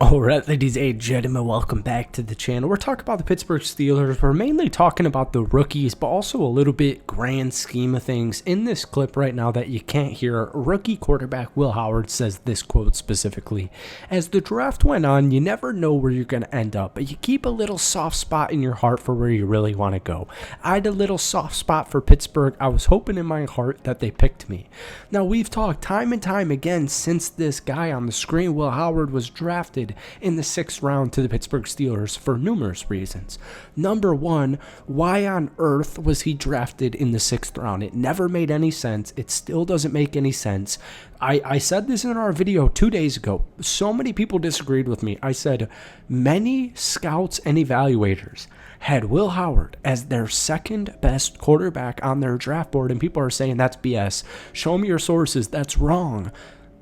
Alright, ladies and gentlemen, welcome back to the channel. We're talking about the Pittsburgh Steelers. We're mainly talking about the rookies, but also a little bit grand scheme of things. In this clip right now that you can't hear, rookie quarterback Will Howard says this quote specifically: "As the draft went on, you never know where you're going to end up, but you keep a little soft spot in your heart for where you really want to go. I had a little soft spot for Pittsburgh. I was hoping in my heart that they picked me." Now, we've talked time and time again since this guy on the screen, Will Howard, was drafted in the 6th round to the Pittsburgh Steelers for numerous reasons. Number one, why on earth was he drafted in the 6th round? It never made any sense. It still doesn't make any sense. I said this in our video 2 days ago. So many people disagreed with me. I said many scouts and evaluators had Will Howard as their second best quarterback on their draft board, and people are saying that's BS. Show me your sources. That's wrong.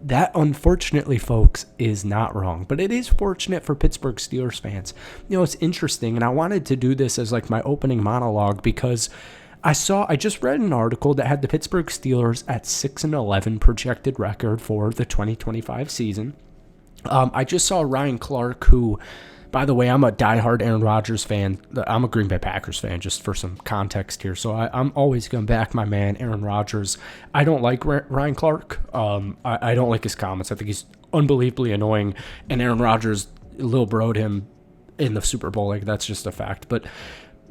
That, unfortunately, folks, is not wrong, but it is fortunate for Pittsburgh Steelers fans. You know, it's interesting, and I wanted to do this as like my opening monologue because I just read an article that had the Pittsburgh Steelers at 6-11 projected record for the 2025 season. I just saw Ryan Clark, who, by the way, I'm a diehard Aaron Rodgers fan. I'm a Green Bay Packers fan, just for some context here. So I'm always going to back my man, Aaron Rodgers. I don't like Ryan Clark. I don't like his comments. I think he's unbelievably annoying. And Aaron Rodgers little broed him in the Super Bowl. Like, that's just a fact. But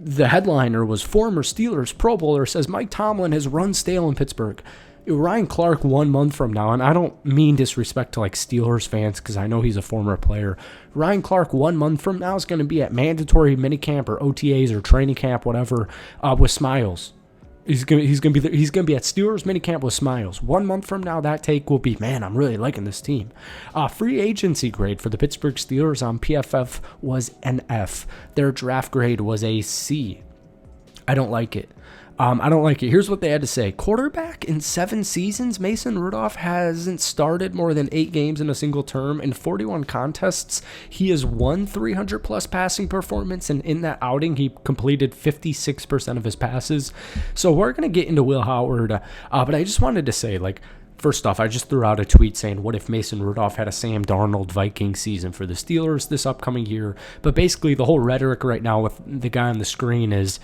the headliner was former Steelers Pro Bowler says Mike Tomlin has run stale in Pittsburgh. Ryan Clark 1 month from now, and I don't mean disrespect to like Steelers fans because I know he's a former player. Ryan Clark 1 month from now is going to be at mandatory minicamp or OTAs or training camp, whatever, with smiles. He's gonna be at Steelers minicamp with smiles. 1 month from now, that take will be, man, I'm really liking this team. Free agency grade for the Pittsburgh Steelers on PFF was an F. Their draft grade was a C. I don't like it. I don't like it. Here's what they had to say. Quarterback in 7 seasons, Mason Rudolph hasn't started more than 8 games in a single term. In 41 contests, he has won 300-plus passing performance, and in that outing, he completed 56% of his passes. So we're going to get into Will Howard, but I just wanted to say, like, first off, I just threw out a tweet saying, what if Mason Rudolph had a Sam Darnold Viking season for the Steelers this upcoming year? But basically, the whole rhetoric right now with the guy on the screen is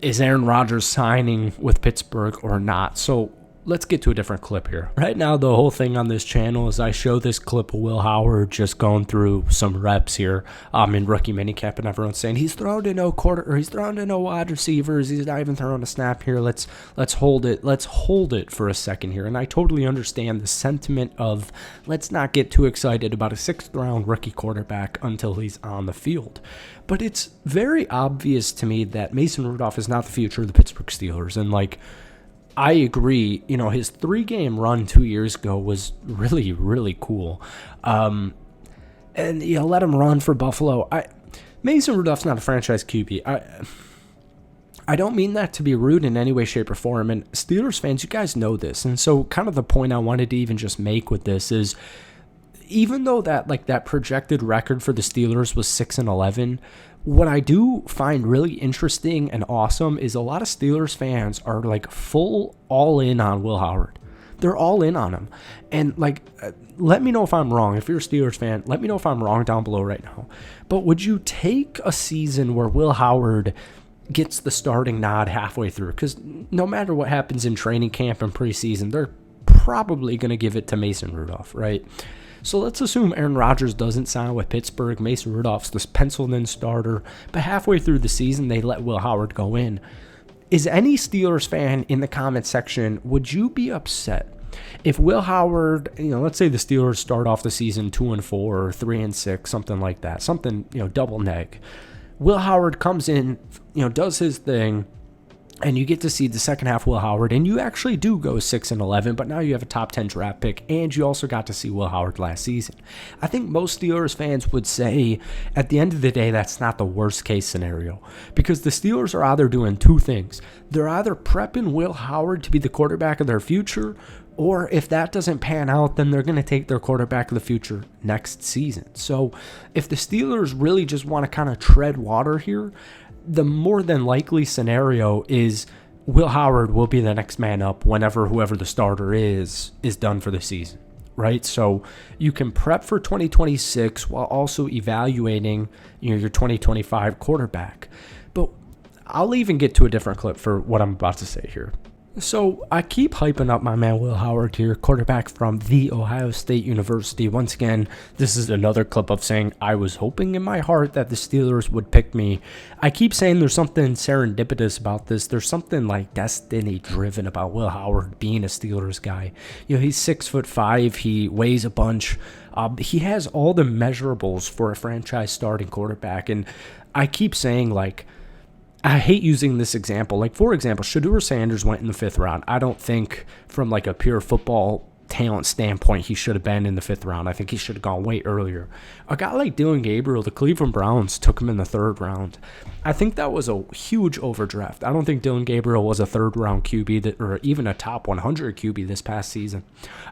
Aaron Rodgers signing with Pittsburgh or not? So let's get to a different clip here. Right now, the whole thing on this channel is I show this clip of Will Howard just going through some reps here in rookie minicamp, and everyone's saying he's thrown to no he's thrown to no wide receivers, he's not even throwing a snap here. Let's hold it for a second here. And I totally understand the sentiment of let's not get too excited about a 6th round rookie quarterback until he's on the field. But it's very obvious to me that Mason Rudolph is not the future of the Pittsburgh Steelers. And like, I agree, you know, his 3-game run 2 years ago was really, really cool. And you know, let him run for Buffalo. Mason Rudolph's not a franchise QB. I don't mean that to be rude in any way, shape, or form. And Steelers fans, you guys know this. And so kind of the point I wanted to even just make with this is, even though that projected record for the Steelers was 6-11, what I do find really interesting and awesome is a lot of Steelers fans are like full all in on Will Howard. They're all in on him. And like, let me know if I'm wrong. If you're a Steelers fan, let me know if I'm wrong down below right now. But would you take a season where Will Howard gets the starting nod halfway through? Because no matter what happens in training camp and preseason, they're probably going to give it to Mason Rudolph, right? So let's assume Aaron Rodgers doesn't sign with Pittsburgh. Mason Rudolph's this penciled-in starter, but halfway through the season, they let Will Howard go in. Is any Steelers fan in the comment section, would you be upset if Will Howard, you know, let's say the Steelers start off the season 2-4 or 3-6, something like that, something, you know, double neg. Will Howard comes in, you know, does his thing, and you get to see the second half Will Howard, and you actually do go 6-11, but now you have a top 10 draft pick, and you also got to see Will Howard last season. I think most Steelers fans would say, at the end of the day, that's not the worst case scenario, because the Steelers are either doing 2 things. They're either prepping Will Howard to be the quarterback of their future, or if that doesn't pan out, then they're going to take their quarterback of the future next season. So if the Steelers really just want to kind of tread water here, the more than likely scenario is Will Howard will be the next man up whenever whoever the starter is done for the season, right? So you can prep for 2026 while also evaluating, your 2025 quarterback. But I'll even get to a different clip for what I'm about to say here. So I keep hyping up my man Will Howard here, quarterback from The Ohio State University. Once again, this is another clip of saying I was hoping in my heart that the Steelers would pick me. I keep saying there's something serendipitous about this. There's something like destiny driven about Will Howard being a Steelers guy. He's 6'5", he weighs a bunch. He has all the measurables for a franchise starting quarterback. And I keep saying, like, I hate using this example. Like, for example, Shedeur Sanders went in the 5th round. I don't think from like a pure football talent standpoint he should have been in the 5th round. I think he should have gone way earlier. A guy like Dillon Gabriel, the Cleveland Browns took him in the 3rd round. I think that was a huge overdraft. I don't think Dillon Gabriel was a 3rd round QB or even a top 100 QB this past season.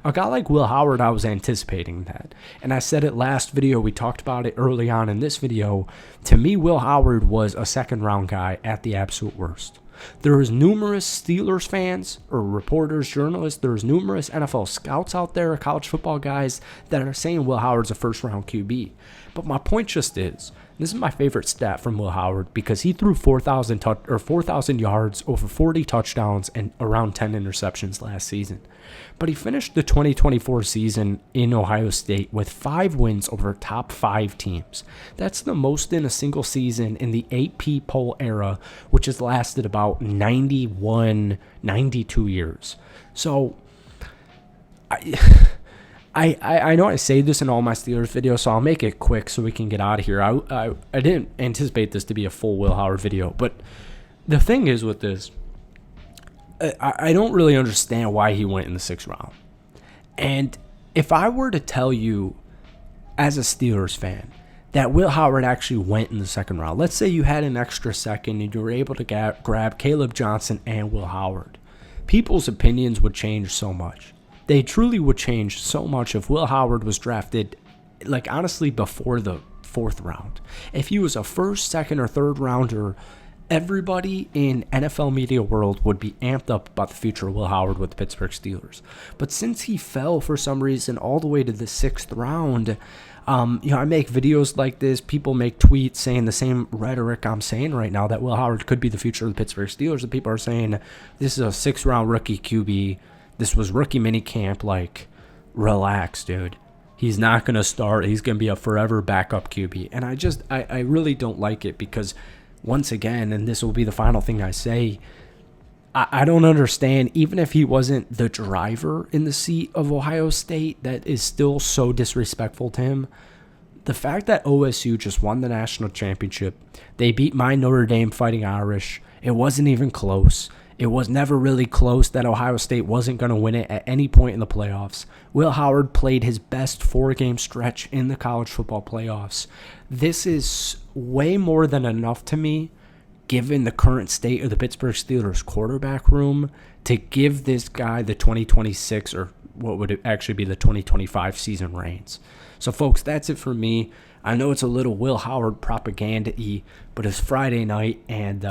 A guy like Will Howard, I was anticipating that. And I said it last video. We talked about it early on in this video. To me, Will Howard was a 2nd round guy at the absolute worst. There is numerous Steelers fans or reporters, journalists. There's numerous NFL scouts out there, college football guys that are saying Will Howard's a 1st round QB. But my point just is, this is my favorite stat from Will Howard because he threw 4,000 yards, over 40 touchdowns, and around 10 interceptions last season. But he finished the 2024 season in Ohio State with 5 wins over top 5 teams. That's the most in a single season in the AP poll era, which has lasted about 92 years. So I know I say this in all my Steelers videos, so I'll make it quick so we can get out of here. I didn't anticipate this to be a full Will Howard video, but the thing is with this, I don't really understand why he went in the 6th round. And if I were to tell you as a Steelers fan that Will Howard actually went in the 2nd round, let's say you had an extra second and you were able to grab Caleb Johnson and Will Howard, people's opinions would change so much. They truly would change so much if Will Howard was drafted, like, honestly, before the 4th round. If he was a 1st, 2nd, or 3rd rounder, everybody in NFL media world would be amped up about the future of Will Howard with the Pittsburgh Steelers. But since he fell for some reason all the way to the 6th round, I make videos like this. People make tweets saying the same rhetoric I'm saying right now, that Will Howard could be the future of the Pittsburgh Steelers. And people are saying this is a 6th round rookie QB. This was rookie minicamp. Like, relax, dude. He's not going to start. He's going to be a forever backup QB. And I really don't like it because, once again, and this will be the final thing I say, I don't understand, even if he wasn't the driver in the seat of Ohio State, that is still so disrespectful to him. The fact that OSU just won the national championship, they beat my Notre Dame Fighting Irish, it wasn't even close. It was never really close that Ohio State wasn't going to win it at any point in the playoffs. Will Howard played his best 4-game stretch in the college football playoffs. This is way more than enough to me, given the current state of the Pittsburgh Steelers quarterback room, to give this guy the 2026, or what would it actually be, the 2025 season reigns. So, folks, that's it for me. I know it's a little Will Howard propaganda-y, but it's Friday night, and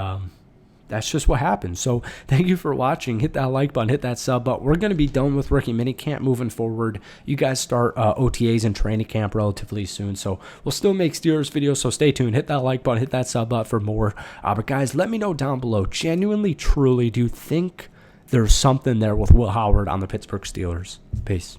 that's just what happens. So thank you for watching. Hit that like button, hit that sub button. We're going to be done with rookie minicamp moving forward. You guys start OTAs and training camp relatively soon. So we'll still make Steelers videos, so stay tuned. Hit that like button, hit that sub button for more. But guys, let me know down below. Genuinely, truly, do you think there's something there with Will Howard on the Pittsburgh Steelers? Peace.